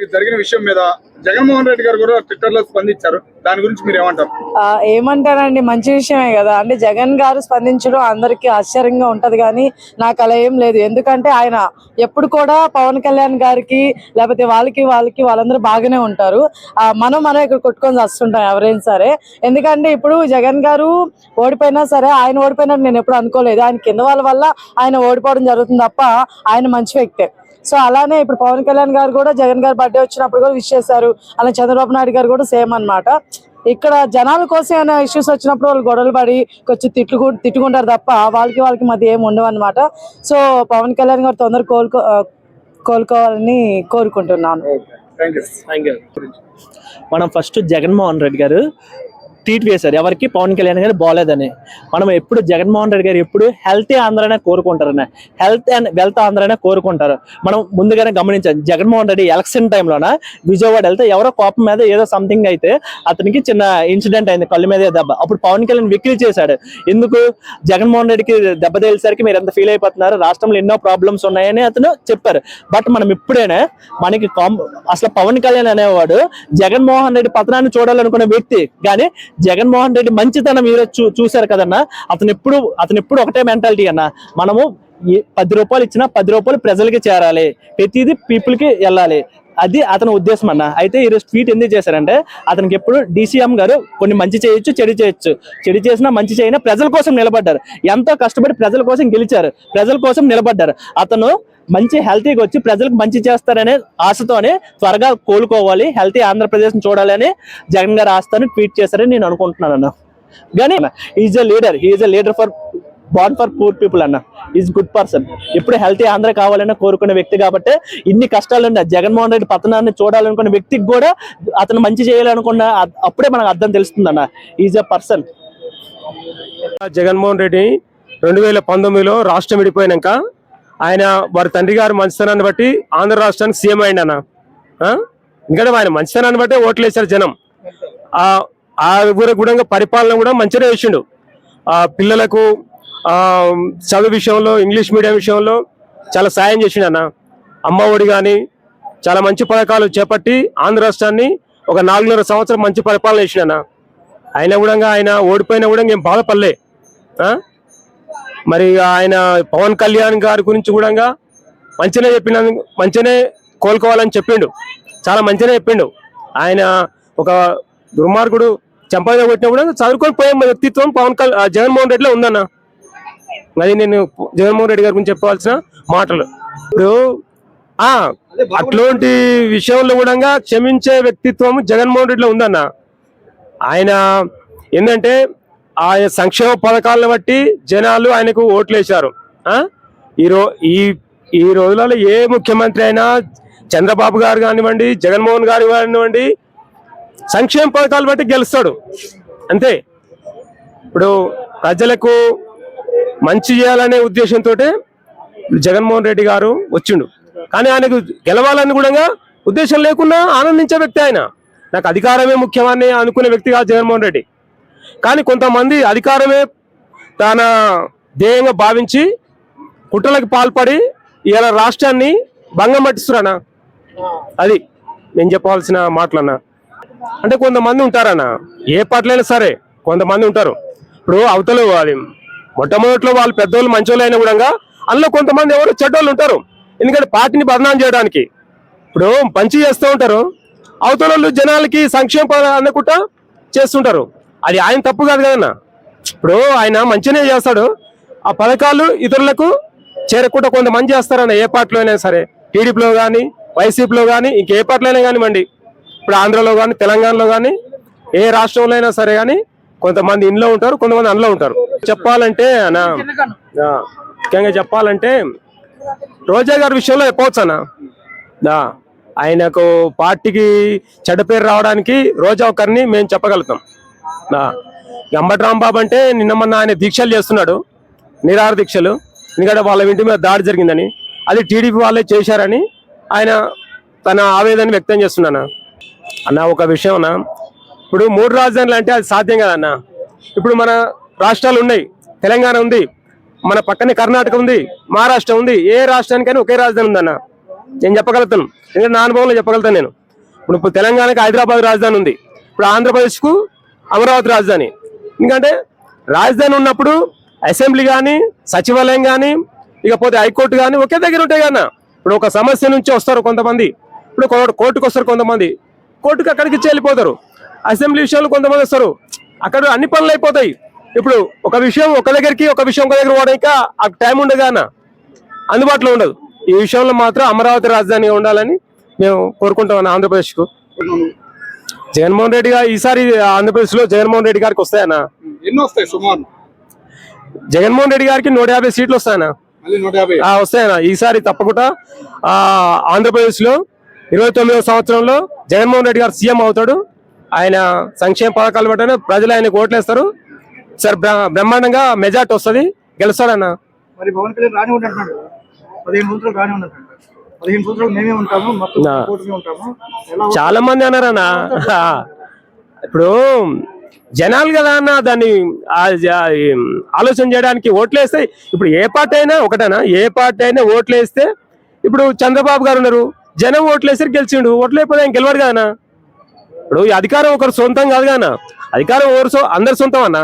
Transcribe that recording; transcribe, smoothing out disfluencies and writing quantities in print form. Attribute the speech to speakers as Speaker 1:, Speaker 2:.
Speaker 1: గారికి జరిగిన విషయం మీద జగన్మోహన్ రెడ్డి గారు కూడా ట్విట్టర్ లో స్పందించారు. దాని గురించి మీరు ఏమంటారు?
Speaker 2: ఏమంటారండి, మంచి విషయమే కదా. అంటే జగన్ గారు స్పందించడం అందరికీ ఆశ్చర్యంగా ఉంటది, కానీ నాకు అలా ఏం లేదు. ఎందుకంటే ఆయన ఎప్పుడు కూడా పవన్ కళ్యాణ్ గారికి లేకపోతే వాళ్ళందరూ బాగానే ఉంటారు. మనం ఇక్కడ కొట్టుకొని వస్తుంటాం ఎవరైనా సరే. ఎందుకంటే ఇప్పుడు జగన్ గారు ఓడిపోయినా సరే ఆయన ఓడిపోయినట్టు నేను ఎప్పుడు అనుకోలేదు. ఆయన కింద వాళ్ళ వల్ల ఆయన ఓడిపోవడం జరుగుతుంది తప్ప ఆయన మంచి వ్యక్తే. సో అలానే ఇప్పుడు పవన్ కళ్యాణ్ గారు కూడా జగన్ గారు బర్త్డే వచ్చినప్పుడు కూడా విష్ చేశారు. అలా చంద్రబాబు నాయుడు గారు కూడా సేమ్ అన్నమాట. ఇక్కడ జనాల కోసం ఏమైనా ఇష్యూస్ వచ్చినప్పుడు వాళ్ళు గొడవలు పడి కొంచెం తిట్టుకుంటారు తప్ప వాళ్ళకి మధ్య ఏమి ఉండవు అనమాట. సో పవన్ కళ్యాణ్ గారు తొందరగా కోలుకోవాలని కోరుకుంటున్నాను.
Speaker 3: మనం ఫస్ట్ జగన్మోహన్ రెడ్డి గారు ట్వీట్ వేశారు ఎవరికి, పవన్ కళ్యాణ్ గారు బాగోలేదని. మనం ఎప్పుడు జగన్మోహన్ రెడ్డి గారు ఎప్పుడు హెల్తీ ఆంధ్రనే కోరుకుంటారన్న, హెల్త్ అండ్ వెల్త్ ఆంధ్రనే కోరుకుంటారు. మనం ముందుగానే గమనించాం. జగన్మోహన్ రెడ్డి ఎలక్షన్ టైంలోన విజయవాడ వెళ్తే ఎవరో కోపం మీద ఏదో సంథింగ్ అయితే అతనికి చిన్న ఇన్సిడెంట్ అయింది, కళ్ళ మీద దెబ్బ. అప్పుడు పవన్ కళ్యాణ్ వెకిలి చేశాడు, ఎందుకు జగన్మోహన్ రెడ్డికి దెబ్బ తేలిసరికి మీరు ఎంత ఫీల్ అయిపోతున్నారు, రాష్ట్రంలో ఎన్నో ప్రాబ్లమ్స్ ఉన్నాయని అతను చెప్పారు. బట్ మనం ఇప్పుడైనా మనకి అసలు పవన్ కళ్యాణ్ అనేవాడు జగన్మోహన్ రెడ్డి పతనాన్ని చూడాలనుకునే వ్యక్తి, కానీ జగన్మోహన్ రెడ్డి మంచితనం మీరు చూశారు కదన్నా. అతను ఎప్పుడు ఒకటే మెంటాలిటీ అన్న, మనము 10 రూపాయలు ఇచ్చినా 10 రూపాయలు ప్రజలకి చేరాలి, ప్రతిదీ పీపుల్ కి వెళ్ళాలి, అది అతని ఉద్దేశం అన్న. అయితే ఈరోజు ట్వీట్ ఎందుకు చేశారంటే, అతనికి ఎప్పుడు డీసీఎం గారు కొన్ని మంచి చేయొచ్చు, చెడు చేయొచ్చు, చెడు చేసినా మంచి చేయనా ప్రజల కోసం నిలబడ్డారు. ఎంతో కష్టపడి ప్రజల కోసం గెలిచారు, ప్రజల కోసం నిలబడ్డారు. అతను మంచి హెల్తీగా వచ్చి ప్రజలకు మంచి చేస్తారనే ఆశతోనే త్వరగా కోలుకోవాలి, హెల్తీ ఆంధ్రప్రదేశ్ చూడాలి అని జగన్ గారు ఆశతోని ట్వీట్ చేశారని నేను అనుకుంటున్నాను అన్న. కానీ is a leader for born for poor people అన్న. Is good person. ఎప్పుడు హెల్తీ ఆంధ్ర కావాలని కోరుకునే వ్యక్తి కాబట్టి ఇన్ని కష్టాలు ఉన్నాయి. జగన్మోహన్ రెడ్డి పతనాన్ని చూడాలనుకున్న వ్యక్తికి కూడా అతను మంచి చేయాలనుకున్న అప్పుడే మనకు అర్థం తెలుస్తుంది అన్న. Is a person.
Speaker 4: Jaganmohan Reddy 2019లో రాష్ట్రం విడిపోయినాక ఆయన వారి తండ్రి గారు మంచితనాన్ని బట్టి ఆంధ్ర రాష్ట్రానికి సీఎం అయింది అన్న. ఎందుకంటే ఆయన మంచితనాన్ని బట్టే ఓట్లు వేశారు జనం. ఆ గుణంగా పరిపాలన కూడా మంచిగా వేసిండు. పిల్లలకు చదువు విషయంలో, ఇంగ్లీష్ మీడియం విషయంలో చాలా సాయం చేసిండు అన్న. అమ్మ ఒడి కానీ చాలా మంచి పథకాలు చేపట్టి ఆంధ్ర రాష్ట్రాన్ని ఒక 4.5 సంవత్సరం మంచి పరిపాలన చేసిండు అన్న. అయినా కూడా ఆయన ఓడిపోయినా కూడా ఏం బాధపడలే. మరి ఆయన పవన్ కళ్యాణ్ గారి గురించి కూడా మంచిగానే కోలుకోవాలని చెప్పిండు, చాలా మంచిగానే చెప్పిండు. ఆయన ఒక దుర్మార్గుడు, చెంపగా కొట్టినా కూడా చదువుకొని పోయే వ్యక్తిత్వం జగన్మోహన్ రెడ్డిలో ఉందన్న. అది నేను జగన్మోహన్ రెడ్డి గారి గురించి చెప్పవలసిన మాటలు. ఇప్పుడు అట్లాంటి విషయంలో కూడా క్షమించే వ్యక్తిత్వం జగన్మోహన్ రెడ్డిలో ఉందన్న. ఆయన ఏంటంటే ఆయన సంక్షేమ పథకాలను బట్టి జనాలు ఆయనకు ఓట్లు వేశారు. ఈ రోజులలో ఏ ముఖ్యమంత్రి అయినా, చంద్రబాబు గారు కానివ్వండి, జగన్మోహన్ గారు కానివ్వండి, సంక్షేమ పథకాలు బట్టి గెలుస్తాడు అంతే. ఇప్పుడు ప్రజలకు మంచి చేయాలనే ఉద్దేశంతో జగన్మోహన్ రెడ్డి గారు వచ్చిండు. కానీ ఆయనకు గెలవాలని కూడా ఉద్దేశం లేకుండా ఆనందించే వ్యక్తి ఆయన. నాకు అధికారమే ముఖ్యమని అనుకునే వ్యక్తి కాదు జగన్మోహన్ రెడ్డి. కానీ కొంతమంది అధికారమే తన ధ్యేయంగా భావించి కుట్రలకు పాల్పడి ఇలా రాష్ట్రాన్ని భంగం పట్టిస్తున్నారన్నా. అది నేను చెప్పవలసిన మాటలన్నా. అంటే కొంతమంది ఉంటారన్నా, ఏ పార్టీలైనా సరే కొంతమంది ఉంటారు. ఇప్పుడు అవతల అది మొట్టమొదటిలో వాళ్ళు పెద్దోళ్ళు మంచోళ్ళు అయినా కూడా అందులో కొంతమంది ఎవరు చెడ్డోళ్ళు ఉంటారు. ఎందుకంటే పార్టీని బదనాం చేయడానికి ఇప్పుడు మంచి చేస్తూ ఉంటారు, అవతల జనాలకి సంక్షేమ అనుకుంటా చేస్తుంటారు. అది ఆయన తప్పు కాదు కదన్నా. ఇప్పుడు ఆయన మంచిగానే చేస్తాడు, ఆ పథకాలు ఇతరులకు చేరకుండా కొంతమంది చేస్తారన్న. ఏ పార్టీలో అయినా సరే, టీడీపీలో కానీ, వైసీపీలో కానీ, ఇంకే పార్టీలో అయినా కానివ్వండి, ఇప్పుడు ఆంధ్రలో కానీ, తెలంగాణలో కానీ, ఏ రాష్ట్రంలో అయినా సరే కానీ కొంతమంది ఇంట్లో ఉంటారు, కొంతమంది అందులో ఉంటారు. చెప్పాలంటే అన్నా, ముఖ్యంగా చెప్పాలంటే రోజా గారి విషయంలో చెప్పవచ్చు అన్న. ఆయనకు పార్టీకి చెడ్డ పేరు రావడానికి రోజా ఒకరిని మేము చెప్పగలుగుతాం. అంబటి రాంబాబు అంటే నిన్న మొన్న ఆయన దీక్షలు చేస్తున్నాడు, నిరాహార దీక్షలు. ఎందుకంటే వాళ్ళ ఇంటి మీద దాడి జరిగిందని, అది టీడీపీ వాళ్ళే చేశారని ఆయన తన ఆవేదన వ్యక్తం చేస్తున్నాను అన్న. ఒక విషయం అన్న, ఇప్పుడు 3 రాజధానులు అంటే అది సాధ్యం కదన్న. ఇప్పుడు మన రాష్ట్రాలు ఉన్నాయి, తెలంగాణ ఉంది, మన పక్కనే కర్ణాటక ఉంది, మహారాష్ట్ర ఉంది. ఏ రాష్ట్రానికైనా ఒకే రాజధాని ఉందన్న. నేను చెప్పగలుగుతాను, ఎందుకంటే నా అనుభవంలో చెప్పగలుగుతాను నేను. ఇప్పుడు తెలంగాణకి హైదరాబాద్ రాజధాని ఉంది, ఇప్పుడు ఆంధ్రప్రదేశ్కు అమరావతి రాజధాని. ఎందుకంటే రాజధాని ఉన్నప్పుడు అసెంబ్లీ కానీ సచివాలయం కానీ ఇకపోతే హైకోర్టు కానీ ఒకే దగ్గర ఉంటాయి కన్నా. ఇప్పుడు ఒక సమస్య నుంచి వస్తారు కొంతమంది, ఇప్పుడు కోర్టుకు వస్తారు కొంతమంది, కోర్టుకు అక్కడికి వెళ్ళిపోతారు. అసెంబ్లీ విషయంలో కొంతమంది వస్తారు, అక్కడ అన్ని పనులు అయిపోతాయి. ఇప్పుడు ఒక విషయం ఒక దగ్గరికి, ఒక విషయం ఒక దగ్గర పోవడానికి ఆ టైం ఉండదు అన్న, అందుబాటులో ఉండదు. ఈ విషయంలో మాత్రం అమరావతి రాజధానిగా ఉండాలని మేము కోరుకుంటాం ఆంధ్రప్రదేశ్కు. జగన్మోహన్ రెడ్డి గారు ఈసారి ఆంధ్రప్రదేశ్లో జగన్మోహన్ రెడ్డి గారికి వస్తాయన్నా?
Speaker 1: ఎన్ని వస్తాయి సుమారు?
Speaker 4: జగన్మోహన్ రెడ్డి గారికి 150 సీట్లు వస్తాయన్నా.
Speaker 1: మళ్ళీ 150
Speaker 4: వస్తాయన్నా ఈసారి తప్పకుండా. ఆంధ్రప్రదేశ్లో 29వ సంవత్సరంలో జగన్మోహన్ రెడ్డి గారు సీఎం అవుతాడు. ఆయన సంక్షేమ పథకాలు బట్టి ప్రజలు ఆయనకు ఓట్లేస్తారు. సార్ బ్రహ్మాండంగా మెజార్టీ వస్తుంది, గెలుస్తాడన్న.
Speaker 5: మరి పవన్ కళ్యాణ్ రాని ఉంటున్నాడు, 15 సంవత్సరాలు రాని ఉన్నట్టు, 15 సంవత్సరాలు మేమే ఉంటాము, మొత్తం కూటమి ఉంటాము.
Speaker 4: చాలా మంది అన్నారన్న. ఇప్పుడు జనాలు కదా అన్న దాన్ని ఆలోచన చేయడానికి ఓట్లేస్తే, ఇప్పుడు ఏ పార్టీ అయినా ఒకటేనా, ఏ పార్టీ అయినా ఓట్లేస్తే, ఇప్పుడు చంద్రబాబు గారు ఉన్నారు, జనం ఓట్లేసి గెలిచిండు, ఓట్లేకపోతే ఆయన గెలవాడు కదనా. ఇప్పుడు ఈ అధికారం ఒకరు సొంతం కాదు కదనా, అధికారం అందరి సొంతం అన్న.